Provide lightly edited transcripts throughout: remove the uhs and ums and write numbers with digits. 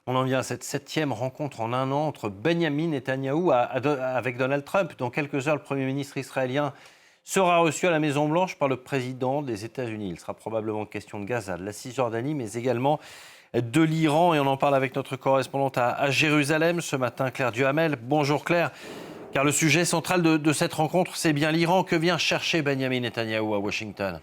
On en vient à cette 7e rencontre en un an entre Benyamin Netanyahou avec Donald Trump. Dans quelques heures, le Premier ministre israélien sera reçu à la Maison-Blanche par le président des États-Unis. Il sera probablement question de Gaza, de la Cisjordanie, mais également de l'Iran. Et on en parle avec notre correspondante à Jérusalem ce matin, Claire Duhamel. Bonjour Claire, car le sujet central de cette rencontre, c'est bien l'Iran. Que vient chercher Benyamin Netanyahou à Washington ?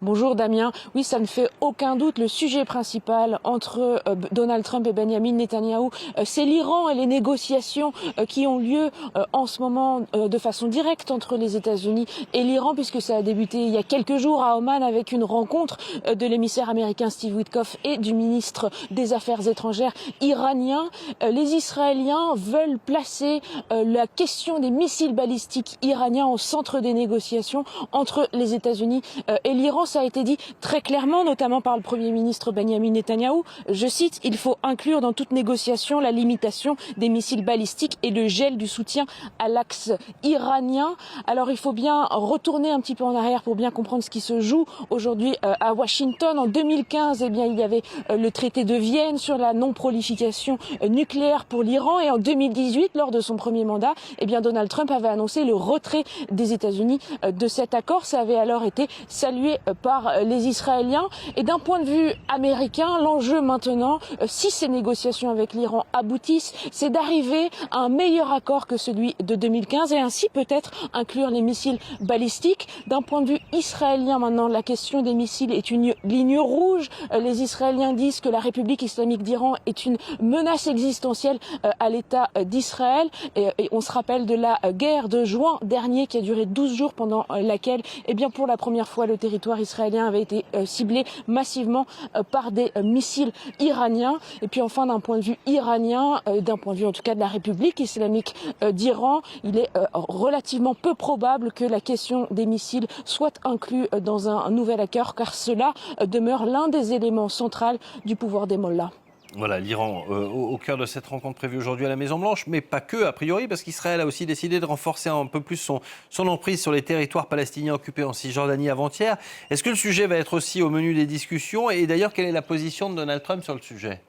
Bonjour Damien. Oui, ça ne fait aucun doute. Le sujet principal entre Donald Trump et Benyamin Netanyahou, c'est l'Iran et les négociations qui ont lieu en ce moment de façon directe entre les États-Unis et l'Iran, puisque ça a débuté il y a quelques jours à Oman avec une rencontre de l'émissaire américain Steve Witkoff et du ministre des Affaires étrangères iranien. Les Israéliens veulent placer la question des missiles balistiques iraniens au centre des négociations entre les États-Unis et l'Iran. Ça a été dit très clairement, notamment par le Premier ministre Benyamin Netanyahou. Je cite, « Il faut inclure dans toute négociation la limitation des missiles balistiques et le gel du soutien à l'axe iranien ». Alors il faut bien retourner un petit peu en arrière pour bien comprendre ce qui se joue aujourd'hui à Washington. En 2015, eh bien, il y avait le traité de Vienne sur la non-prolification nucléaire pour l'Iran. Et en 2018, lors de son premier mandat, eh bien, Donald Trump avait annoncé le retrait des États-Unis de cet accord. Ça avait alors été salué par les Israéliens. Et d'un point de vue américain, l'enjeu maintenant, si ces négociations avec l'Iran aboutissent, c'est d'arriver à un meilleur accord que celui de 2015 et ainsi peut-être inclure les missiles balistiques. D'un point de vue israélien maintenant, la question des missiles est une ligne rouge. Les Israéliens disent que la République islamique d'Iran est une menace existentielle à l'État d'Israël. Et on se rappelle de la guerre de juin dernier qui a duré 12 jours pendant laquelle, eh bien, pour la première fois, le territoire israélien avait été ciblé massivement par des missiles iraniens. Et puis enfin, d'un point de vue iranien, d'un point de vue en tout cas de la République islamique d'Iran, il est relativement peu probable que la question des missiles soit inclue dans un nouvel accord, car cela demeure l'un des éléments centraux du pouvoir des mollahs. Voilà, l'Iran au cœur de cette rencontre prévue aujourd'hui à la Maison-Blanche, mais pas que, a priori, parce qu'Israël a aussi décidé de renforcer un peu plus son emprise sur les territoires palestiniens occupés en Cisjordanie avant-hier. Est-ce que le sujet va être aussi au menu des discussions ? Et d'ailleurs, quelle est la position de Donald Trump sur le sujet ?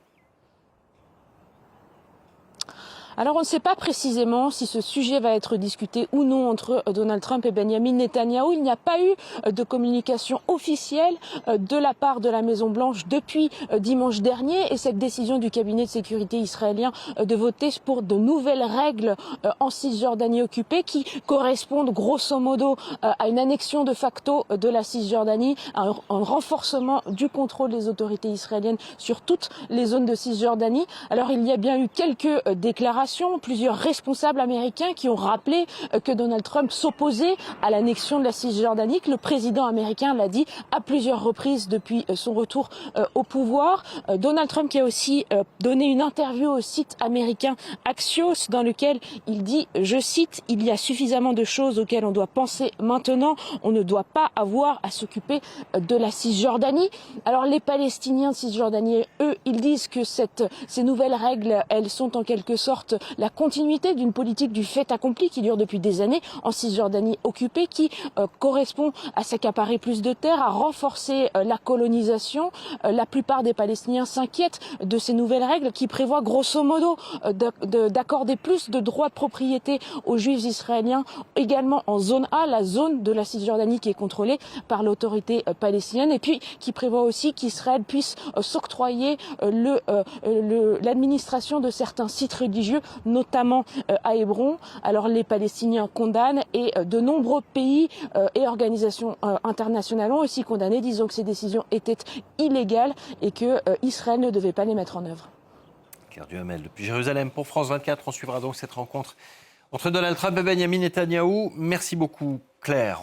Alors on ne sait pas précisément si ce sujet va être discuté ou non entre Donald Trump et Benyamin Netanyahou. Il n'y a pas eu de communication officielle de la part de la Maison-Blanche depuis dimanche dernier et cette décision du cabinet de sécurité israélien de voter pour de nouvelles règles en Cisjordanie occupée qui correspondent grosso modo à une annexion de facto de la Cisjordanie, un renforcement du contrôle des autorités israéliennes sur toutes les zones de Cisjordanie. Alors il y a bien eu quelques déclarations, plusieurs responsables américains qui ont rappelé que Donald Trump s'opposait à l'annexion de la Cisjordanie, que le président américain l'a dit à plusieurs reprises depuis son retour au pouvoir. Donald Trump qui a aussi donné une interview au site américain Axios dans lequel il dit, je cite, « Il y a suffisamment de choses auxquelles on doit penser maintenant, on ne doit pas avoir à s'occuper de la Cisjordanie ». Alors les Palestiniens de Cisjordanie, eux, ils disent que ces nouvelles règles, elles sont en quelque sorte la continuité d'une politique du fait accompli qui dure depuis des années en Cisjordanie occupée, qui correspond à s'accaparer plus de terres, à renforcer la colonisation. La plupart des Palestiniens s'inquiètent de ces nouvelles règles qui prévoient grosso modo d'accorder plus de droits de propriété aux Juifs israéliens, également en zone A, la zone de la Cisjordanie qui est contrôlée par l'autorité palestinienne, et puis qui prévoit aussi qu'Israël puisse s'octroyer l'administration de certains sites religieux, notamment à Hébron. Alors les Palestiniens condamnent et de nombreux pays et organisations internationales ont aussi condamné, disant que ces décisions étaient illégales et que Israël ne devait pas les mettre en œuvre. Claire Duhamel, depuis Jérusalem pour France 24, on suivra donc cette rencontre entre Donald Trump et Benyamin Netanyahou. Merci beaucoup Claire.